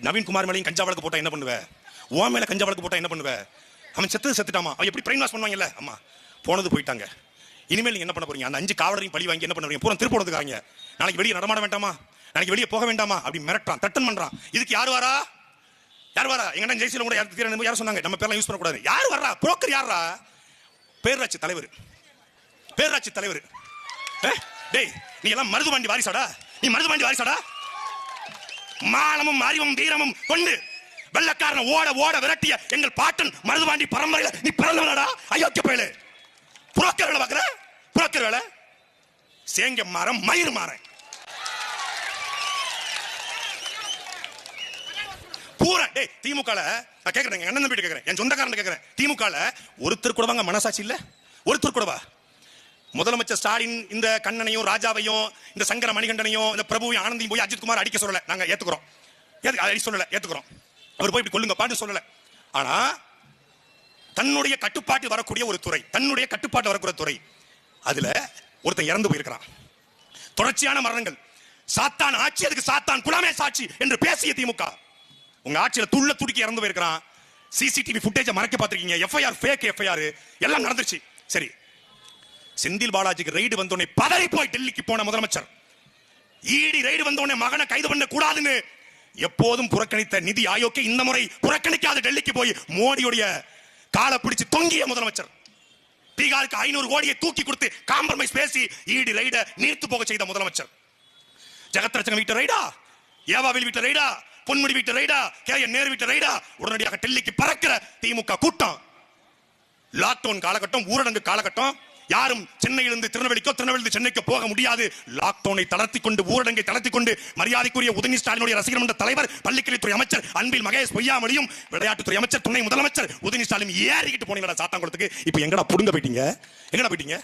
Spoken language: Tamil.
நவீன்குமார் மேலையும் கஞ்சா வழக்கு போட்டா என்ன பண்ணுவ? ஓ மேல கஞ்சா வழக்கு போட்டா என்ன பண்ணுவ? அவன் செத்துட்டாமா, அவன் எப்படி பிரெயின் வாஷ் பண்ணுவாங்கல்ல. அம்மா போனது போயிட்டாங்க. இனிமேல் நீங்க என்ன பண்ண போறீங்க? அந்த 5 காவலரையும் பழி வாங்கி என்ன பண்ண போறீங்க? பூரா திருப்போடுறதுக்காங்க. நாளைக்கு வெளியே நடமாட வேண்டாமா? நாளைக்கு வெளியே போக வேண்டாமா? அப்படி மிரட்டான், தட்டன் பண்றான். இதுக்கு யார் வரா? யார் வரா? எங்க ஜெயசீல கூட யார் சொன்னாங்க நம்ம பேர்லாம் யூஸ் பண்ணக்கூடாது. யார் வர்றா? புரோக்கர் யாரா? பேரூராட்சி தலைவர். பேரூராட்சி தலைவர். டேய், நீ எல்லாம் மருதுபாண்டி வாரிசாடா? நீ மருதுபாண்டி வாரிசாடா? மானமும் அறிவும் வீரமும் கொண்டு வெள்ளக்காரன ஓட ஓட விரட்டிய எங்கள் பாட்டன் மருதுபாண்டி பரம்பரையில நீ பிறந்தவனடா அயோக்கிய பயலே. புரோக்கர் வேலை பார்க்கற? புரோக்கர் வேலை சேங்க மாறம் மயிறு மாறேன் பூரா. டேய், திமுகல நான் கேக்குறேன், எங்க அண்ணன் தம்பி கேக்குறேன், என் சொந்தக்காரன் கேக்குறேன், திமுகல ஒருத்தர் கூட வாங்க மனசாட்சி இல்ல? ஒருத்தர் கூடவா? முதலமைச்சர் ஸ்டாலின் இந்த கண்ணனையும் ராஜாவையும் இந்த சங்கர மணிகண்டனையும் இந்த பிரபுவையும் ஆனந்தையும் போய் அஜித் குமார் அடிக்க சொல்லல. நாங்க ஏத்துக்கிறோம், சொல்லல, ஏத்துக்கிறோம். அவர் போய் இப்படி கொல்லுங்க பாட்டு சொல்லல. ஆனா தன்னுடைய கட்டுப்பாட்டு வரக்கூடிய ஒரு துறை, தன்னுடைய கட்டுப்பாட்டு வரக்கூடிய துறை, அதுல ஒருத்தன் இறந்து போயிருக்கிறான். தொடர்ச்சியான மரணங்கள். சாத்தான் ஆட்சி, அதுக்கு சாத்தான் குலமே சாட்சி என்று பேசிய திமுக உங்க ஆட்சியில துள்ள துடிக்கி இறந்து போயிருக்கிறான். சிசிடிவி ஃபுட்டேஜை மறைக்க பார்த்திருக்கீங்க. எஃப்ஐஆர் ஃபேக் எஃப்ஐஆர் எல்லாம் நடந்துச்சு. சரி, செந்தில் பாலாஜிக்கு ரைடு வந்தோடனே பதறி போய் டெல்லிக்கு போன முதலமைச்சர், ஈடி ரைடு வந்தோடனே மகனை கைது பண்ண கூடாதுன்னு எப்போதும் புறக்கணித்த நிதி ஆயோக்கை இந்த முறை புறக்கணிக்காத டெல்லிக்கு போய் மோடியுடைய காலை பிடிச்சு தொங்கிய முதலமைச்சர், பீகாருக்கு 500 கோடியை தூக்கி கொடுத்து காம்ப்ரமைஸ் பேசி ஈடி ரைட நீர்த்து போக செய்த முதலமைச்சர், ஜெகத்ரட்சகன் வீட்டு ரைடா, ஏவாவில் வீட்டு ரைடா, பொன்முடி வீட்டு ரைடா, கேஎன் நேரு வீட்டு ரைடா, உடனடியாக டெல்லிக்கு பறக்கிற திமுக கூட்டம். லாக்டவுன் காலகட்டம், ஊரடங்கு காலகட்டம், யாரும் சென்னையிலிருந்து திருநெல்வேலிக்கோ திருநெல்வேலி சென்னைக்கோ போக முடியாது. லாக்டவுனை தளர்த்தி கொண்டு, ஊரடங்கை தளர்த்தி கொண்டு மரியாதைக்குரிய உதயநிதி ஸ்டாலினுடைய ரசிகர் மன்ற தலைவர், பள்ளிக்கல்வித்துறை அமைச்சர் அன்பில் மகேஷ் பொய்யாமொழியும், விளையாட்டுத்துறை அமைச்சர், துணை முதலமைச்சர் உதயநிதி ஸ்டாலின் ஏறிக்கிட்டு போனீங்களா சாத்தாங்குளத்துக்கு? இப்ப எங்கடா புடுங்க போயிட்டீங்க? எங்கடா போயிட்டீங்க?